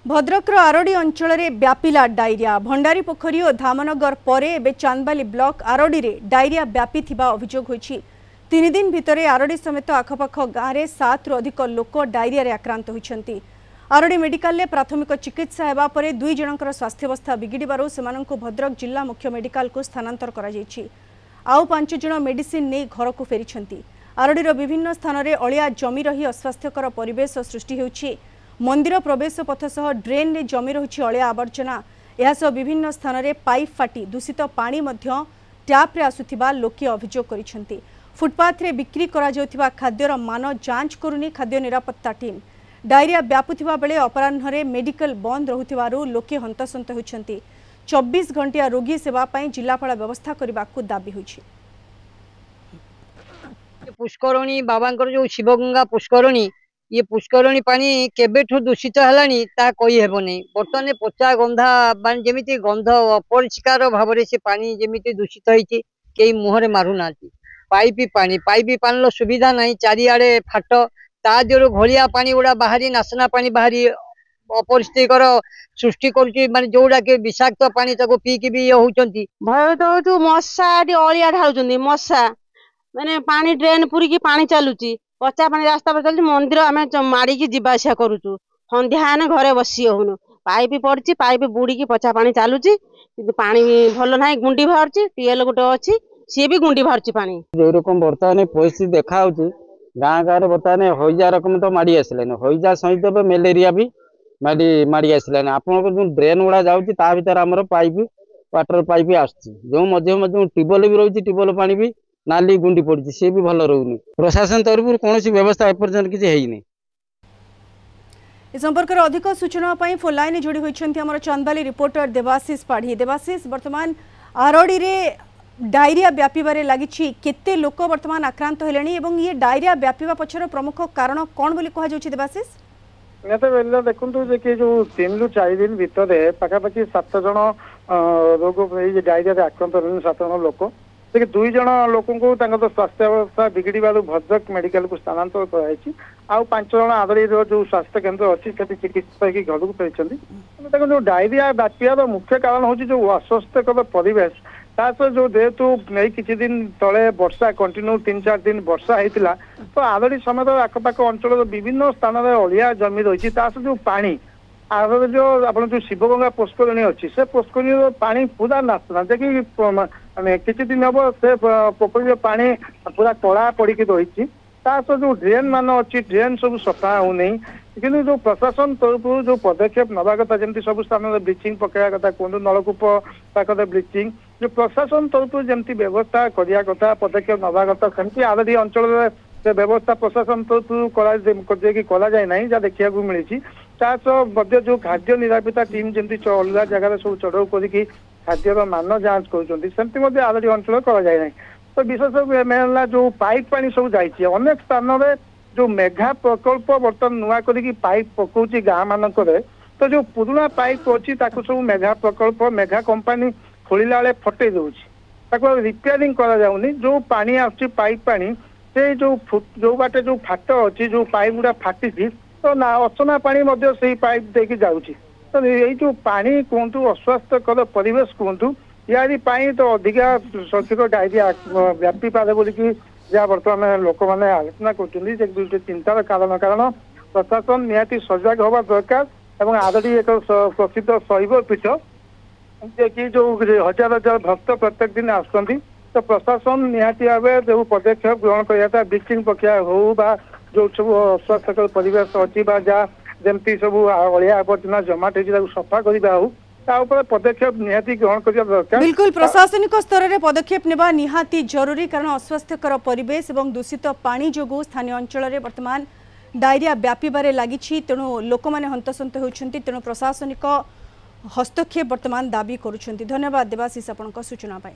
Bhadrak RD अंचल में व्यापिला diarrhoea Bhandari पोखरी और धामनगर पर एवं चांदबाली ब्लॉक आरडी में डायरिया व्यापी अभियोग होती। 3 दिन भितर आरडी समेत आखपाख गाँव में 7 रु अधिक लोक डायरिया आक्रांत होती। आरडी मेडिकल प्राथमिक चिकित्सा हेबा परे 2 जनकर स्वास्थ्यावस्था बिगिड़बारु सेमानंकु भद्रक जिला मुख्य मेडिकल को स्थानांतर करा जायछि। आउ 5 जन मेडिसिन नहीं घर को फेरी। आरडीर विभिन्न स्थान में अलिया जमी रही अस्वास्थ्यकर परिवेश सृष्टि होछि। मंदिर प्रवेश पथ सह ड्रेन रे जमी रही अलिया आवर्जना यह विभिन्न स्थान में पाइप फाटी दूषित पानी टैप रे आसुथिबा लोके अभियोग करिसेंती। फुटपाथ रे बिक्री करा जाउथिबा खाद्यर मान जांच करुनी खाद्य निरापत्ता टीम। डायरिया व्यापुथिबा बेले अपराह्न रे मेडिकल बंद रहुथिबारु लोके हंतसंत होइछंती। 24 घंटिया रोगी सेवा पई जिलापाल व्यवस्था करबाकू दाबी होइछि। पुष्करणी बाबांकर जो शिवगंगा पुष्करणी ये पुष्करणी पानी केबेठू दूषित है कही हेबनी। बर्तमान पचा गंधा जमी गंध अपरिष्कार भाव से पानी जमी दूषित होती कई मुहरे मारू ना। पाइप पानी सुविधा ना चारिआडे फाट ता दिहरु घोलिया पानी गुड़ा बाहरी नासना पानी बाहरी अपरिष्कार सृष्टि कर जोड़ा के विषाक्त पानी पीकी भी होती। भय तो मशा अलिया ढालुचंदी मशा माने पानी ड्रेन पूरी की पानी चलुची पचा पानी रास्ता पर चलती मंदिर आम माड़ी जावासिया करुचु संध्या घरे बसी हूँ। पाइप पड़ी पाइप बुड़ी की पचा पानी चलुची पानी भल ना गुंडी बाहर टीएल गोटे अच्छी सी भी गुंडी बाहर पानी जो रकम बर्तमान परिस्थिति देखा गाँ गाँव में बर्तमान हईजा रकम तो माड़ी आसलानी हईजा सहित मेलेरिया भी माड़ी आसलानी। आपन जो ड्रेन गुड़ा जाऊँगी ता भर आम पाइप वाटर पाइप आसुच्छी जो मध्य मध्य ट्यूबवेल भी रही ट्यूबवेल पानी भी नाली गुंडी पड़ी सी भी भल रोनी। प्रशासन तरफ कौन व्यवस्था एपर्यंत किसी है। इस संपर्क में अधिक सूचना फोन लाइन जोड़ी होती आम चांदबाली रिपोर्टर देवाशीष पाढ़ी। देवाशीष वर्तमान आरडी रे डायरिया व्यापार लगी केते लोक वर्तमान आक्रांत हेलेनी एवं ये डायरिया व्यापीवा पछर प्रमुख कारण कौन बोली कहा जाउछि देवाशीष? निहत देखु कि जो 3 ରୁ 4 दिन भितर पाखापाखि 7 जन रोग डायरिया आक्रांत होने 7 जन लोक 2 जन लोक तो स्वास्थ्य अवस्था बिगिड़बार भद्रक मेडिकल को स्थानांतर कराई। आउ 5 जन आदरी जो स्वास्थ्य केन्द्र अच्छी चिकित्सा घर को फेरी। जो डायरिया व्यापार मुख्य कारण हूँ जो अस्वास्थ्यकर परिवेश तासह जो जेहेतु नहीं किसी दिन तले वर्षा कंटिन्यू 3-4 दिन वर्षा होता तो आरडी समेत आखपाख अंचल विभिन्न स्थान में अलिया जमी रही जो पानी आर जो आप जो शिवगंगा पुष्करणी अच्छी से पुष्करणी पानी पूरा नाचना देखिए किसी दिन हम से पोखरी पानी पूरा कला पड़ी रही जो ड्रेन मान अच्छी ड्रेन सब सफा होनी कि जो प्रशासन तरफ जो पदक्षेप नवा कथा जमी सब स्थान में ब्लीचिंग पकड़ा कथा कहूँ नलकूप पाखे ब्लीचिंग जो प्रशासन तरफ जमी व्यवस्था करिया कथा पदक्षेप नवा कथा सेमती आरडी अंचल से व्यवस्था प्रशासन तरफ करा जाए ना जहाँ देखा मिली। तासह जो खाद्य निरापत्ता टीम जमी अलग जगह सब चढ़ाऊ करके खाद्यर मान जांच करमती आरडी अंचल करा जाए ना। तो विशेष मेन जो पाइप पानी सब जाइए अनेक स्थान में जो मेघा प्रकल्प बर्तमान नुआ करके पाइप पकाउची गाँ मानक तो जो पुराना पाइप अच्छी सब मेघा प्रकल्प मेघा कंपानी खोलिला बेले फटे दूसरी रिपेयरिंग करा जाउनी। जो पानी आसुची पाइप पानी से जो बाटे जो फाट अच्छी जो पाइप गुड़ा फाटी तो ना असना पानी से पाइप देके जाउची। तो ये जो पानी कहतु अस्वास्थ्यकर परिवेश कहतु यारी तो अधिका संख्यक डायरिया व्यापी पारे बोलिकी जहाँ बर्तमान लोक मैंने आलोचना कर चिंतार कारण प्रशासन निहाती सजग हवा दरकार और आरडी एक प्रसिद्ध शैव पीठ कि जो 1000 भक्त प्रत्येक दिन आसुँच तो प्रशासन निहाती भाव जो पदक्षेप ग्रहण कराया ब्लीचिंग प्रक्रिया हो जो सब अस्वास्थ्यकर परिवेश अच्छी जहाँ जमी सब अलिया आवर्जना जमाट हो सफा करवा हो पदक्षेप निहाती ग्रहण करने दरकार। बिल्कुल प्रशासनिक स्तर में पदक्षेप नेबा निहाती जरूरी कारण अस्वास्थ्यकर परिवेश और दूषित पानी जोगु स्थानीय अंचल में वर्तमान डायरिया व्यापीबारे लगी तेणु लोक मैंने हंतसंत होती तेणु प्रशासनिक हस्तक्षेप वर्तमान दाबी करुछंती। धन्यवाद देवाशीष आपनका सूचना पाई।